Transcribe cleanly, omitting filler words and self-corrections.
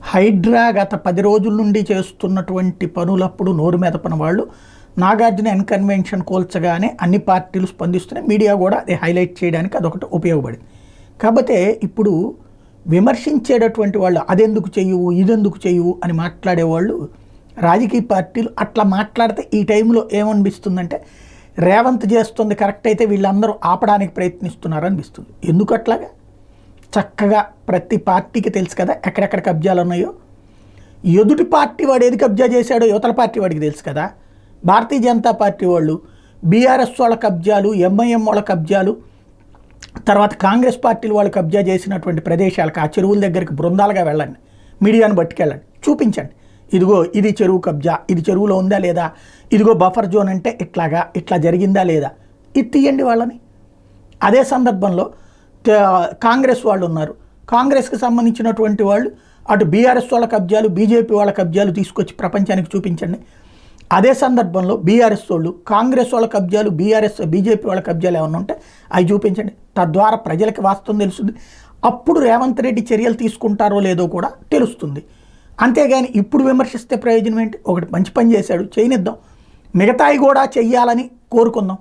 హైడ్రా గత 10 రోజుల నుండి చేస్తున్నటువంటి పనులప్పుడు నోరు మెదపని వాళ్ళు నాగార్జున ఎన్కన్వెన్షన్ కోల్చగానే అన్ని పార్టీలు స్పందిస్తున్నాయి. మీడియా కూడా అది హైలైట్ చేయడానికి అదొకటి ఉపయోగపడింది. కాకపోతే ఇప్పుడు విమర్శించేటటువంటి వాళ్ళు అదెందుకు చెయ్యవు ఇదెందుకు చెయ్యవు అని మాట్లాడేవాళ్ళు రాజకీయ పార్టీలు అట్లా మాట్లాడితే ఈ టైంలో ఏమనిపిస్తుందంటే రేవంత్ చేస్తుంది కరెక్ట్ అయితే వీళ్ళందరూ ఆపడానికి ప్రయత్నిస్తున్నారు అనిపిస్తుంది. ఎందుకు అట్లాగా? చక్కగా ప్రతి పార్టీకి తెలుసు కదా ఎక్కడెక్కడ కబ్జాలు ఉన్నాయో. ఎదుటి పార్టీ వాడు ఏది కబ్జా చేశాడో యువతల పార్టీ వాడికి తెలుసు కదా. భారతీయ జనతా పార్టీ వాళ్ళు బీఆర్ఎస్ వాళ్ళ కబ్జాలు, ఎంఐఎం వాళ్ళ కబ్జాలు, తర్వాత కాంగ్రెస్ పార్టీలు వాళ్ళు కబ్జా చేసినటువంటి ప్రదేశాలకు ఆ చెరువుల దగ్గరికి బృందాలుగా వెళ్ళండి, మీడియాను పట్టుకెళ్ళండి, చూపించండి. ఇదిగో ఇది చెరువు కబ్జా, ఇది చెరువులో ఉందా లేదా, ఇదిగో బఫర్ జోన్ అంటే ఇట్లా జరిగిందా లేదా, ఇది తీయండి వాళ్ళని. అదే సందర్భంలో కాంగ్రెస్ వాళ్ళు ఉన్నారు, కాంగ్రెస్కి సంబంధించినటువంటి వాళ్ళు అటు బీఆర్ఎస్ వాళ్ళ కబ్జాలు బీజేపీ వాళ్ళ కబ్జాలు తీసుకొచ్చి ప్రపంచానికి చూపించండి. అదే సందర్భంలో బీఆర్ఎస్ వాళ్ళు కాంగ్రెస్ వాళ్ళ కబ్జాలు బీజేపీ వాళ్ళ కబ్జాలు ఏమన్నా ఉంటే అవి చూపించండి. తద్వారా ప్రజలకు వాస్తవం తెలుస్తుంది. అప్పుడు రేవంత్ రెడ్డి చర్యలు తీసుకుంటారో లేదో కూడా తెలుస్తుంది. అంతేగాని ఇప్పుడు విమర్శిస్తే ప్రయోజనం ఏంటి? ఒకటి మంచి పని చేశాడు, చేయనిద్దాం, మిగతాయి కూడా చెయ్యాలని కోరుకుందాం.